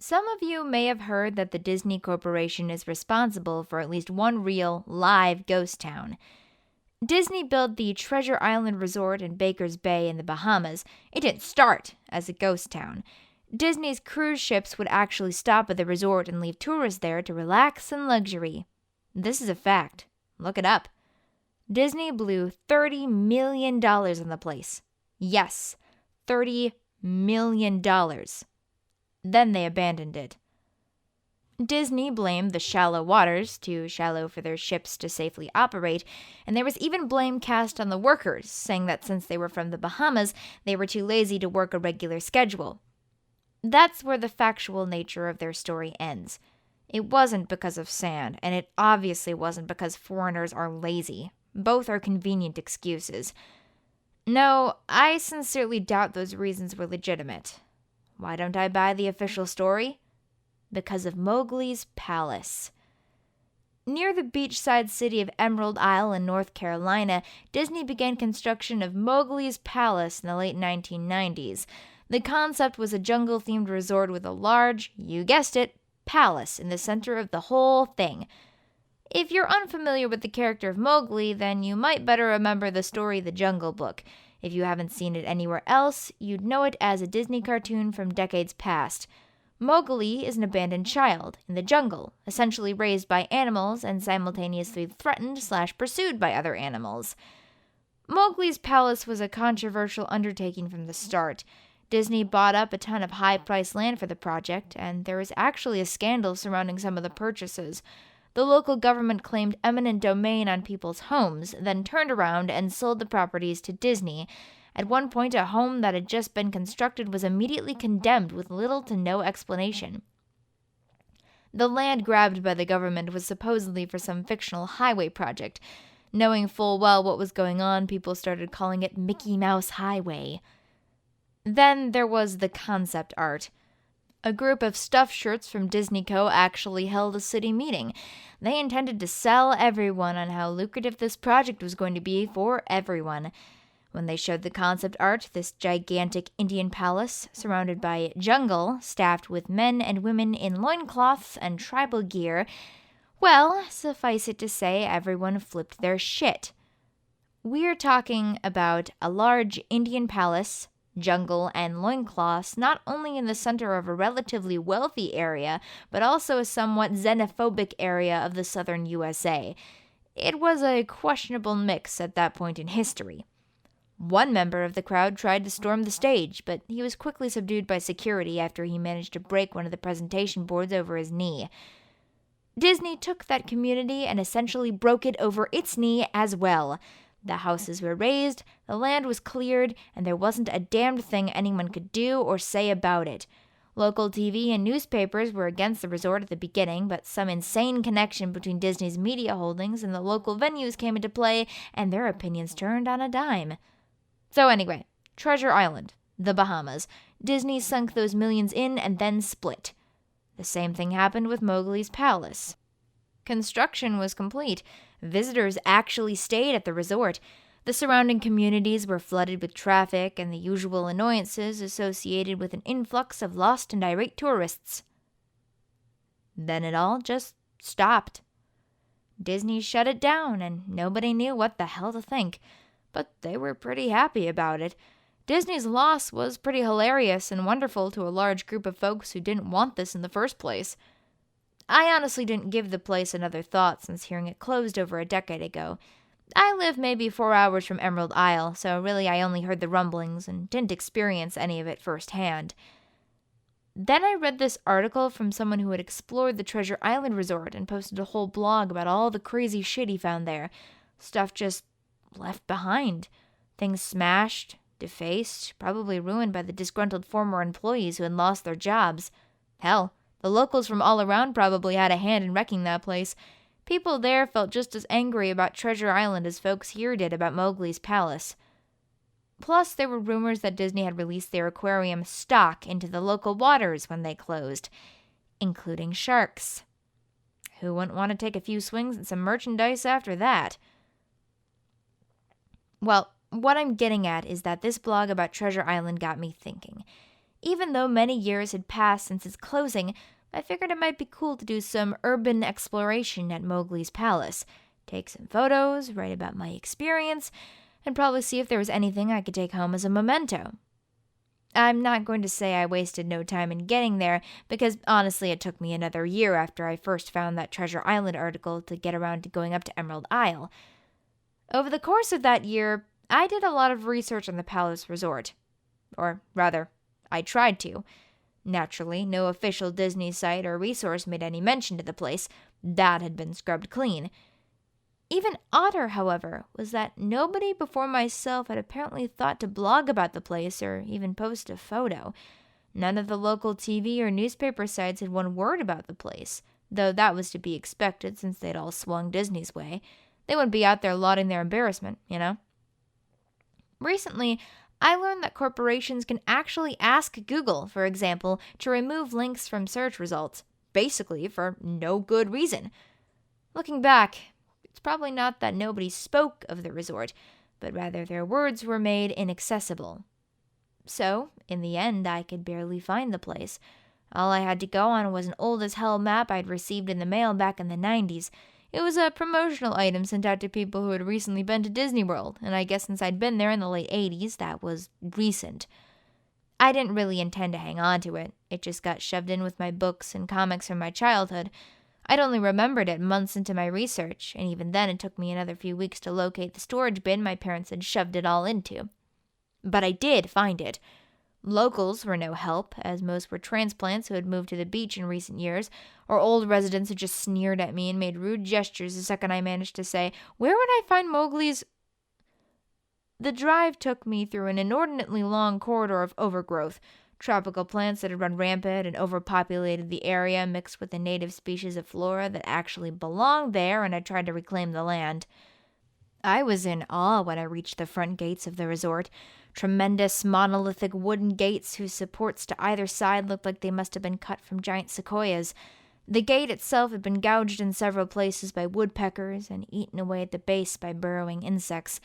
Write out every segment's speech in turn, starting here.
Some of you may have heard that the Disney Corporation is responsible for at least one real, live ghost town. Disney built the Treasure Island Resort in Baker's Bay in the Bahamas. It didn't start as a ghost town. Disney's cruise ships would actually stop at the resort and leave tourists there to relax in luxury. This is a fact. Look it up. Disney blew $30 million on the place. Yes, $30 million. Then they abandoned it. Disney blamed the shallow waters, too shallow for their ships to safely operate, and there was even blame cast on the workers, saying that since they were from the Bahamas, they were too lazy to work a regular schedule. That's where the factual nature of their story ends. It wasn't because of sand, and it obviously wasn't because foreigners are lazy. Both are convenient excuses. No, I sincerely doubt those reasons were legitimate. Why don't I buy the official story? Because of Mowgli's Palace. Near the beachside city of Emerald Isle in North Carolina, Disney began construction of Mowgli's Palace in the late 1990s. The concept was a jungle-themed resort with a large, you guessed it, palace in the center of the whole thing. If you're unfamiliar with the character of Mowgli, then you might better remember the story The Jungle Book. If you haven't seen it anywhere else, you'd know it as a Disney cartoon from decades past. Mowgli is an abandoned child in the jungle, essentially raised by animals and simultaneously threatened/pursued by other animals. Mowgli's Palace was a controversial undertaking from the start. Disney bought up a ton of high-priced land for the project, and there was actually a scandal surrounding some of the purchases. The local government claimed eminent domain on people's homes, then turned around and sold the properties to Disney. At one point, a home that had just been constructed was immediately condemned with little to no explanation. The land grabbed by the government was supposedly for some fictional highway project. Knowing full well what was going on, people started calling it Mickey Mouse Highway. Then there was the concept art. A group of stuffed shirts from Disney Co. actually held a city meeting. They intended to sell everyone on how lucrative this project was going to be for everyone. When they showed the concept art, this gigantic Indian palace, surrounded by jungle, staffed with men and women in loincloths and tribal gear, well, suffice it to say, everyone flipped their shit. We're talking about a large Indian palace, jungle, and loincloths not only in the center of a relatively wealthy area, but also a somewhat xenophobic area of the southern USA. It was a questionable mix at that point in history. One member of the crowd tried to storm the stage, but he was quickly subdued by security after he managed to break one of the presentation boards over his knee. Disney took that community and essentially broke it over its knee as well. The houses were razed, the land was cleared, and there wasn't a damned thing anyone could do or say about it. Local TV and newspapers were against the resort at the beginning, but some insane connection between Disney's media holdings and the local venues came into play, and their opinions turned on a dime. So anyway, Treasure Island, the Bahamas. Disney sunk those millions in and then split. The same thing happened with Mowgli's Palace. Construction was complete. Visitors actually stayed at the resort. The surrounding communities were flooded with traffic and the usual annoyances associated with an influx of lost and irate tourists. Then it all just stopped. Disney shut it down, and nobody knew what the hell to think. But they were pretty happy about it. Disney's loss was pretty hilarious and wonderful to a large group of folks who didn't want this in the first place. I honestly didn't give the place another thought since hearing it closed over a decade ago. I live maybe 4 hours from Emerald Isle, so really I only heard the rumblings and didn't experience any of it firsthand. Then I read this article from someone who had explored the Treasure Island Resort and posted a whole blog about all the crazy shit he found there. Stuff just left behind. Things smashed, defaced, probably ruined by the disgruntled former employees who had lost their jobs. Hell, the locals from all around probably had a hand in wrecking that place. People there felt just as angry about Treasure Island as folks here did about Mowgli's Palace. Plus, there were rumors that Disney had released their aquarium stock into the local waters when they closed, including sharks. Who wouldn't want to take a few swings at some merchandise after that? Well, what I'm getting at is that this blog about Treasure Island got me thinking. Even though many years had passed since its closing, I figured it might be cool to do some urban exploration at Mowgli's palace, take some photos, write about my experience, and probably see if there was anything I could take home as a memento. I'm not going to say I wasted no time in getting there, because honestly it took me another year after I first found that Treasure Island article to get around to going up to Emerald Isle. Over the course of that year, I did a lot of research on the Palace Resort. Or rather, I tried to. Naturally, no official Disney site or resource made any mention to the place. That had been scrubbed clean. Even odder, however, was that nobody before myself had apparently thought to blog about the place or even post a photo. None of the local TV or newspaper sites had one word about the place, though that was to be expected since they'd all swung Disney's way. They wouldn't be out there lauding their embarrassment, you know? Recently, I learned that corporations can actually ask Google, for example, to remove links from search results, basically for no good reason. Looking back, it's probably not that nobody spoke of the resort, but rather their words were made inaccessible. So, in the end, I could barely find the place. All I had to go on was an old-as-hell map I'd received in the mail back in the 90s. It was a promotional item sent out to people who had recently been to Disney World, and I guess since I'd been there in the late 80s, that was recent. I didn't really intend to hang on to it. It just got shoved in with my books and comics from my childhood. I'd only remembered it months into my research, and even then it took me another few weeks to locate the storage bin my parents had shoved it all into. But I did find it. Locals were no help, as most were transplants who had moved to the beach in recent years, or old residents who just sneered at me and made rude gestures the second I managed to say, "Where would I find Mowgli's—" The drive took me through an inordinately long corridor of overgrowth, tropical plants that had run rampant and overpopulated the area mixed with the native species of flora that actually belonged there and had tried to reclaim the land. I was in awe when I reached the front gates of the resort. Tremendous monolithic wooden gates whose supports to either side looked like they must have been cut from giant sequoias. The gate itself had been gouged in several places by woodpeckers and eaten away at the base by burrowing insects.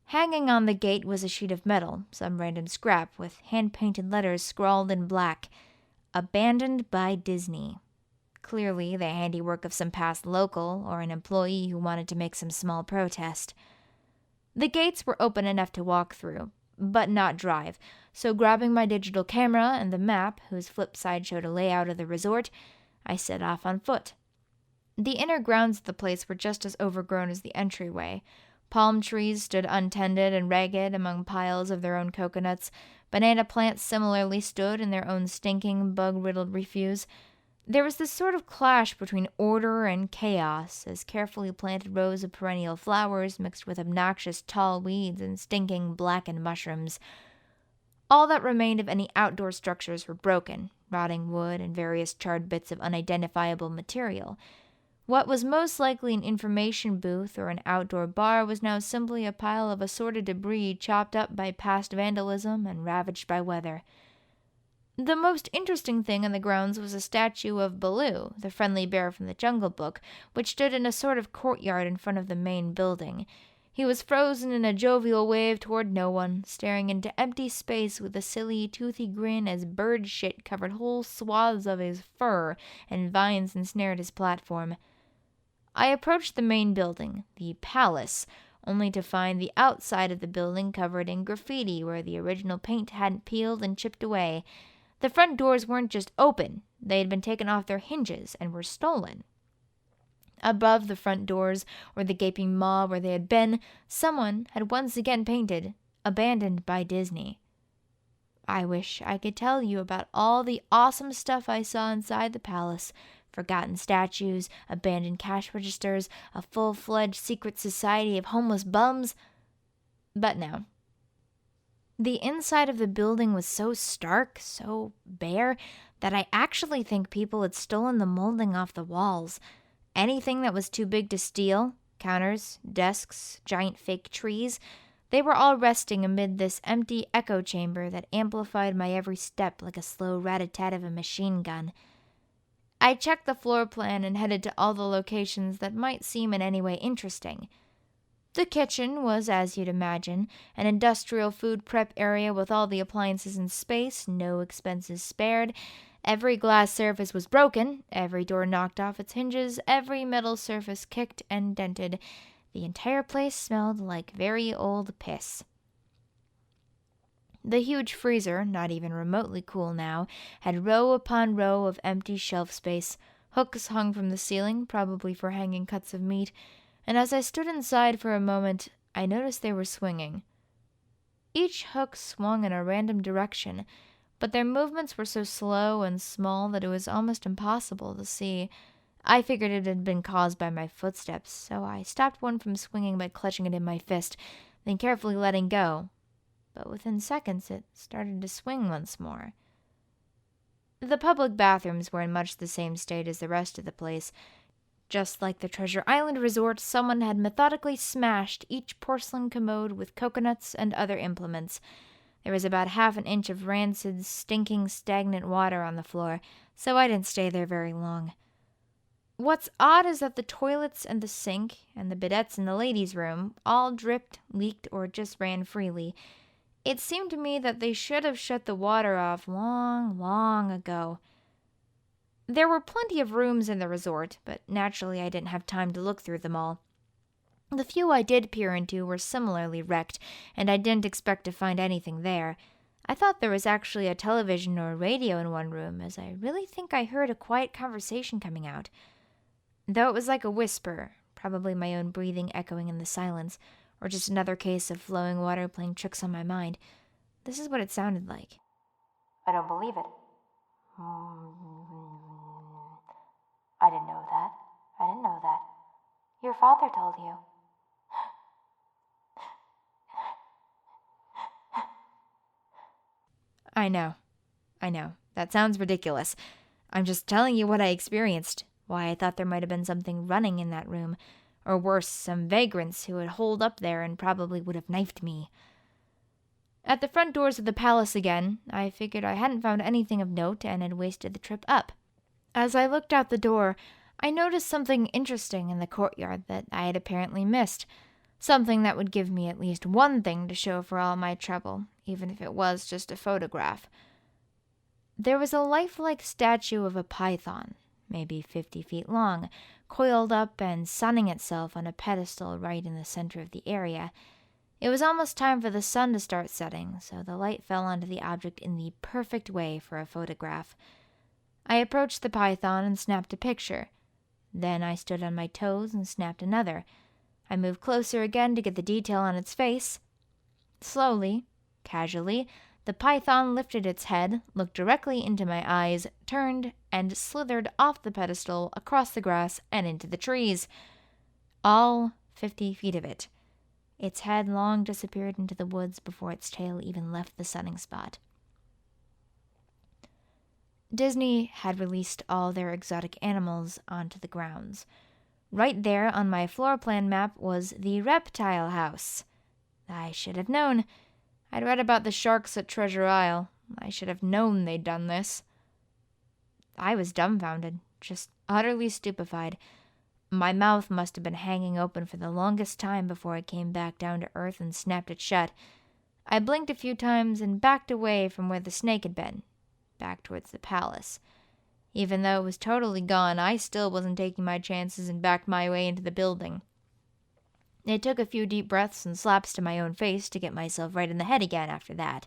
Hanging on the gate was a sheet of metal, some random scrap, with hand-painted letters scrawled in black. Abandoned by Disney. Clearly the handiwork of some past local or an employee who wanted to make some small protest. The gates were open enough to walk through, but not drive, so grabbing my digital camera and the map, whose flip side showed a layout of the resort, I set off on foot. The inner grounds of the place were just as overgrown as the entryway. Palm trees stood untended and ragged among piles of their own coconuts. Banana plants similarly stood in their own stinking, bug-riddled refuse. There was this sort of clash between order and chaos, as carefully planted rows of perennial flowers mixed with obnoxious tall weeds and stinking blackened mushrooms. All that remained of any outdoor structures were broken, rotting wood and various charred bits of unidentifiable material. What was most likely an information booth or an outdoor bar was now simply a pile of assorted debris chopped up by past vandalism and ravaged by weather. The most interesting thing in the grounds was a statue of Baloo, the friendly bear from the Jungle Book, which stood in a sort of courtyard in front of the main building. He was frozen in a jovial wave toward no one, staring into empty space with a silly, toothy grin as bird shit covered whole swaths of his fur and vines ensnared his platform. I approached the main building, the palace, only to find the outside of the building covered in graffiti where the original paint hadn't peeled and chipped away. The front doors weren't just open, they had been taken off their hinges and were stolen. Above the front doors, or the gaping maw where they had been, someone had once again painted, "Abandoned by Disney." I wish I could tell you about all the awesome stuff I saw inside the palace. Forgotten statues, abandoned cash registers, a full-fledged secret society of homeless bums. But no. The inside of the building was so stark, so bare, that I actually think people had stolen the molding off the walls. Anything that was too big to steal, counters, desks, giant fake trees, they were all resting amid this empty echo chamber that amplified my every step like a slow rat-a-tat of a machine gun. I checked the floor plan and headed to all the locations that might seem in any way interesting. The kitchen was, as you'd imagine, an industrial food prep area with all the appliances in space, no expenses spared. Every glass surface was broken, every door knocked off its hinges, every metal surface kicked and dented. The entire place smelled like very old piss. The huge freezer, not even remotely cool now, had row upon row of empty shelf space. Hooks hung from the ceiling, probably for hanging cuts of meat, and as I stood inside for a moment, I noticed they were swinging. Each hook swung in a random direction, but their movements were so slow and small that it was almost impossible to see. I figured it had been caused by my footsteps, so I stopped one from swinging by clutching it in my fist, then carefully letting go. But within seconds it started to swing once more. The public bathrooms were in much the same state as the rest of the place. Just like the Treasure Island resort, someone had methodically smashed each porcelain commode with coconuts and other implements. There was about half an inch of rancid, stinking, stagnant water on the floor, so I didn't stay there very long. What's odd is that the toilets and the sink and the bidets in the ladies' room all dripped, leaked, or just ran freely. It seemed to me that they should have shut the water off long, long ago. There were plenty of rooms in the resort, but naturally I didn't have time to look through them all. The few I did peer into were similarly wrecked, and I didn't expect to find anything there. I thought there was actually a television or a radio in one room, as I really think I heard a quiet conversation coming out. Though it was like a whisper, probably my own breathing echoing in the silence, or just another case of flowing water playing tricks on my mind. This is what it sounded like. I don't believe it. I didn't know that. I didn't know that. Your father told you. I know. That sounds ridiculous. I'm just telling you what I experienced, why I thought there might have been something running in that room, or worse, some vagrants who had holed up there and probably would have knifed me. At the front doors of the palace again, I figured I hadn't found anything of note and had wasted the trip up. As I looked out the door, I noticed something interesting in the courtyard that I had apparently missed, something that would give me at least one thing to show for all my trouble, even if it was just a photograph. There was a lifelike statue of a python, maybe 50 feet long, coiled up and sunning itself on a pedestal right in the center of the area. It was almost time for the sun to start setting, so the light fell onto the object in the perfect way for a photograph. I approached the python and snapped a picture. Then I stood on my toes and snapped another. I moved closer again to get the detail on its face. Slowly, casually, the python lifted its head, looked directly into my eyes, turned, and slithered off the pedestal, across the grass, and into the trees. All 50 feet of it. Its head long disappeared into the woods before its tail even left the sunning spot. Disney had released all their exotic animals onto the grounds. Right there on my floor plan map was the reptile house. I should have known. I'd read about the sharks at Treasure Isle. I should have known they'd done this. I was dumbfounded, just utterly stupefied. My mouth must have been hanging open for the longest time before I came back down to earth and snapped it shut. I blinked a few times and backed away from where the snake had been, back towards the palace. Even though it was totally gone, I still wasn't taking my chances and backed my way into the building. It took a few deep breaths and slaps to my own face to get myself right in the head again after that.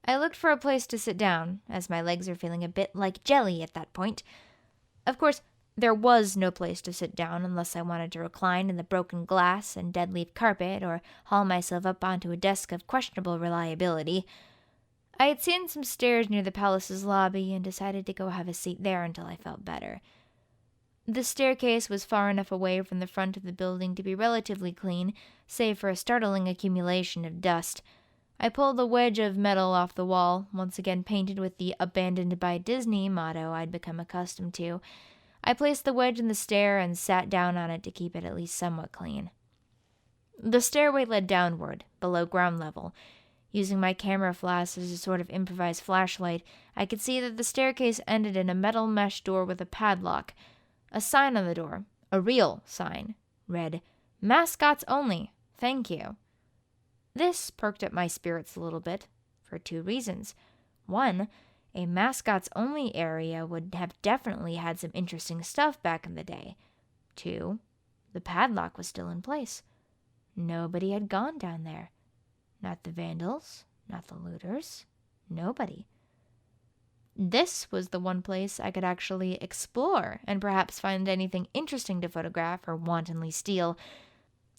I looked for a place to sit down, as my legs were feeling a bit like jelly at that point. Of course, there was no place to sit down unless I wanted to recline in the broken glass and dead leaf carpet or haul myself up onto a desk of questionable reliability. I had seen some stairs near the palace's lobby and decided to go have a seat there until I felt better. The staircase was far enough away from the front of the building to be relatively clean, save for a startling accumulation of dust. I pulled a wedge of metal off the wall, once again painted with the "Abandoned by Disney" motto I'd become accustomed to. I placed the wedge in the stair and sat down on it to keep it at least somewhat clean. The stairway led downward, below ground level. Using my camera flash as a sort of improvised flashlight, I could see that the staircase ended in a metal mesh door with a padlock. A sign on the door, a real sign, read, Mascots only, thank you. This perked up my spirits a little bit, for 2 reasons. 1, a mascots only area would have definitely had some interesting stuff back in the day. 2, the padlock was still in place. Nobody had gone down there. Not the vandals, not the looters, nobody. This was the one place I could actually explore and perhaps find anything interesting to photograph or wantonly steal.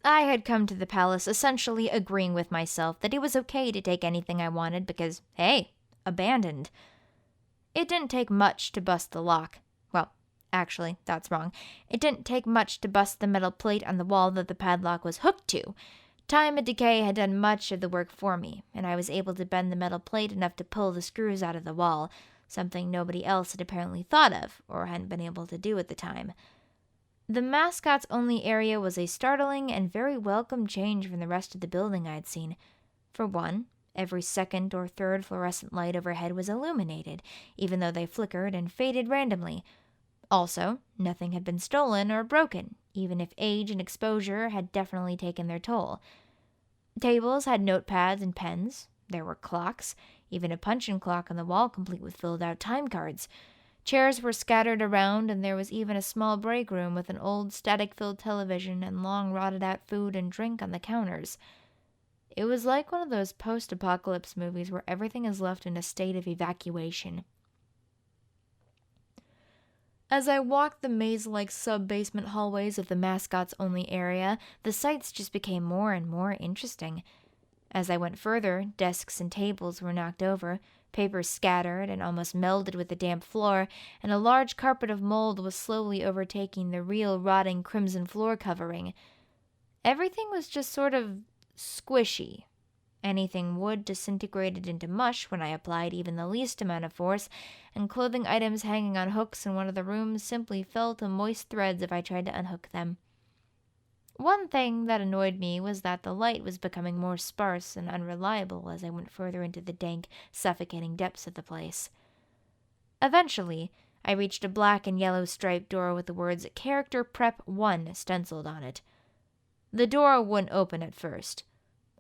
I had come to the palace essentially agreeing with myself that it was okay to take anything I wanted because, hey, abandoned. It didn't take much to bust the lock. Well, actually, that's wrong. It didn't take much to bust the metal plate on the wall that the padlock was hooked to. Time and decay had done much of the work for me, and I was able to bend the metal plate enough to pull the screws out of the wall, something nobody else had apparently thought of or hadn't been able to do at the time. The mascots only area was a startling and very welcome change from the rest of the building I'd seen. For one, every second or third fluorescent light overhead was illuminated, even though they flickered and faded randomly. Also, nothing had been stolen or broken, even if age and exposure had definitely taken their toll. Tables had notepads and pens. There were clocks, even a punch-in clock on the wall complete with filled-out time cards. Chairs were scattered around, and there was even a small break room with an old static-filled television and long rotted-out food and drink on the counters. It was like one of those post-apocalypse movies where everything is left in a state of evacuation. As I walked the maze-like sub-basement hallways of the mascots-only area, the sights just became more and more interesting. As I went further, desks and tables were knocked over, papers scattered and almost melded with the damp floor, and a large carpet of mold was slowly overtaking the real rotting crimson floor covering. Everything was just sort of squishy. Anything wood disintegrated into mush when I applied even the least amount of force, and clothing items hanging on hooks in one of the rooms simply fell to moist threads if I tried to unhook them. One thing that annoyed me was that the light was becoming more sparse and unreliable as I went further into the dank, suffocating depths of the place. Eventually, I reached a black and yellow striped door with the words Character Prep 1 stenciled on it. The door wouldn't open at first.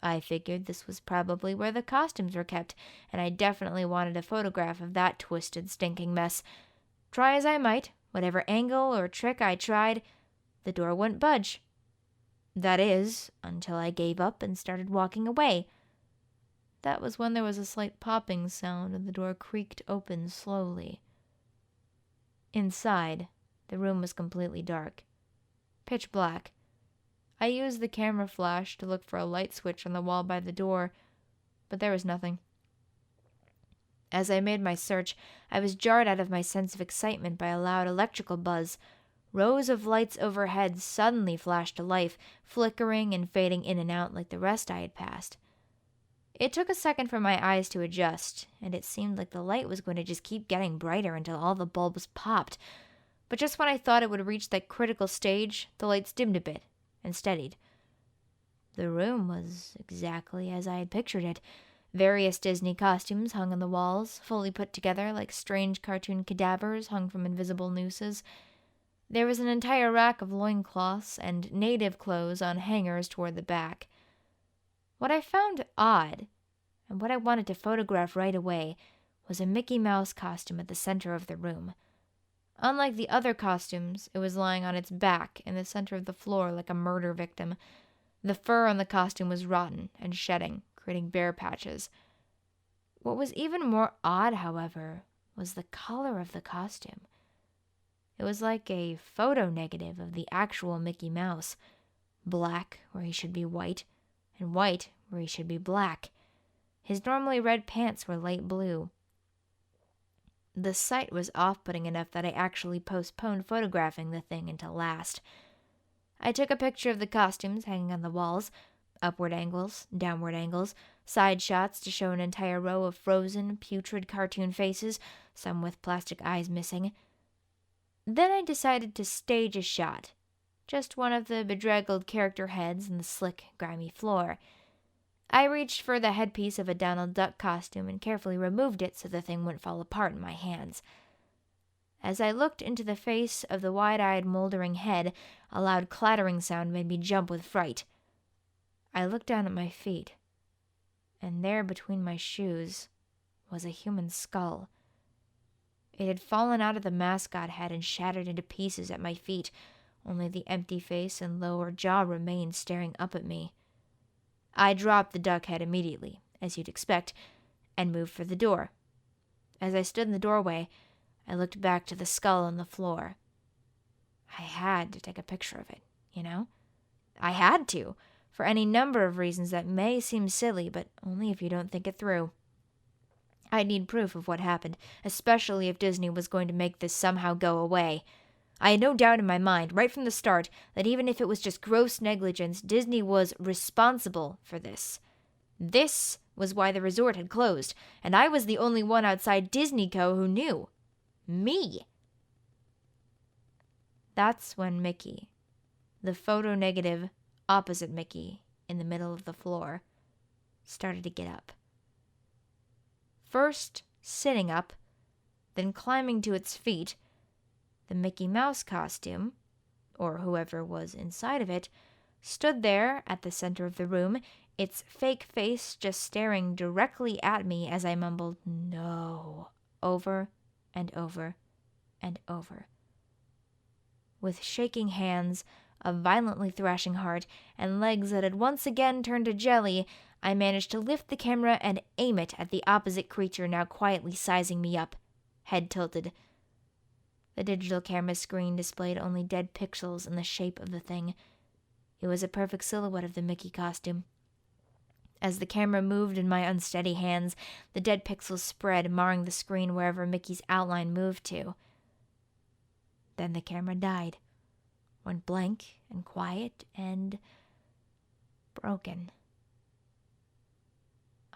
I figured this was probably where the costumes were kept, and I definitely wanted a photograph of that twisted, stinking mess. Try as I might, whatever angle or trick I tried, the door wouldn't budge. That is, until I gave up and started walking away. That was when there was a slight popping sound and the door creaked open slowly. Inside, the room was completely dark. Pitch black. I used the camera flash to look for a light switch on the wall by the door, but there was nothing. As I made my search, I was jarred out of my sense of excitement by a loud electrical buzz. Rows of lights overhead suddenly flashed to life, flickering and fading in and out like the rest I had passed. It took a second for my eyes to adjust, and it seemed like the light was going to just keep getting brighter until all the bulbs popped. But just when I thought it would reach that critical stage, the lights dimmed a bit and steadied. The room was exactly as I had pictured it. Various Disney costumes hung on the walls, fully put together like strange cartoon cadavers hung from invisible nooses. There was an entire rack of loincloths and native clothes on hangers toward the back. What I found odd, and what I wanted to photograph right away, was a Mickey Mouse costume at the center of the room. Unlike the other costumes, it was lying on its back in the center of the floor like a murder victim. The fur on the costume was rotten and shedding, creating bare patches. What was even more odd, however, was the color of the costume. It was like a photo negative of the actual Mickey Mouse. Black where he should be white, and white where he should be black. His normally red pants were light blue. The sight was off-putting enough that I actually postponed photographing the thing until last. I took a picture of the costumes hanging on the walls, upward angles, downward angles, side shots to show an entire row of frozen, putrid cartoon faces, some with plastic eyes missing. Then I decided to stage a shot, just one of the bedraggled character heads and the slick, grimy floor. I reached for the headpiece of a Donald Duck costume and carefully removed it so the thing wouldn't fall apart in my hands. As I looked into the face of the wide-eyed, moldering head, a loud clattering sound made me jump with fright. I looked down at my feet, and there between my shoes was a human skull. It had fallen out of the mascot head and shattered into pieces at my feet. Only the empty face and lower jaw remained staring up at me. I dropped the duck head immediately, as you'd expect, and moved for the door. As I stood in the doorway, I looked back to the skull on the floor. I had to take a picture of it, you know? I had to, for any number of reasons that may seem silly, but only if you don't think it through. I'd need proof of what happened, especially if Disney was going to make this somehow go away. I had no doubt in my mind, right from the start, that even if it was just gross negligence, Disney was responsible for this. This was why the resort had closed, and I was the only one outside Disney Co. who knew. Me. That's when Mickey, the photo negative opposite Mickey in the middle of the floor, started to get up. First sitting up, then climbing to its feet, the Mickey Mouse costume, or whoever was inside of it, stood there at the center of the room, its fake face just staring directly at me as I mumbled, "No," over and over and over. With shaking hands, a violently thrashing heart, and legs that had once again turned to jelly, I managed to lift the camera and aim it at the opposite creature now quietly sizing me up, head tilted. The digital camera screen displayed only dead pixels in the shape of the thing. It was a perfect silhouette of the Mickey costume. As the camera moved in my unsteady hands, the dead pixels spread, marring the screen wherever Mickey's outline moved to. Then the camera died, went blank and quiet and broken.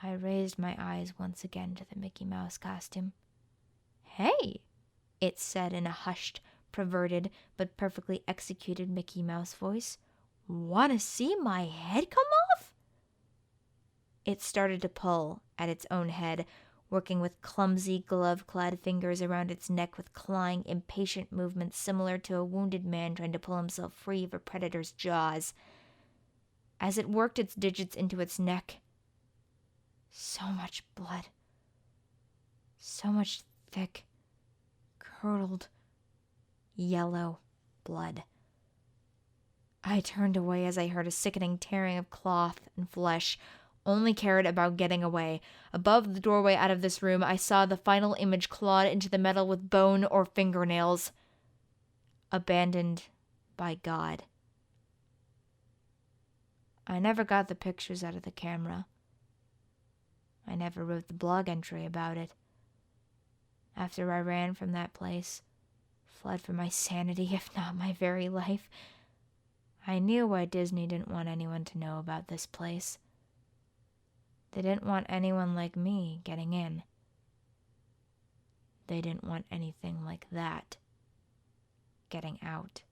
I raised my eyes once again to the Mickey Mouse costume. "Hey," it said in a hushed, perverted, but perfectly executed Mickey Mouse voice. "Wanna see my head come off?" It started to pull at its own head, working with clumsy, glove-clad fingers around its neck with clawing, impatient movements similar to a wounded man trying to pull himself free of a predator's jaws. As it worked its digits into its neck, so much blood. So much thick, curdled, yellow blood. I turned away as I heard a sickening tearing of cloth and flesh, only cared about getting away. Above the doorway out of this room, I saw the final image clawed into the metal with bone or fingernails. Abandoned by God. I never got the pictures out of the camera. I never wrote the blog entry about it. After I ran from that place, fled for my sanity, if not my very life, I knew why Disney didn't want anyone to know about this place. They didn't want anyone like me getting in. They didn't want anything like that getting out.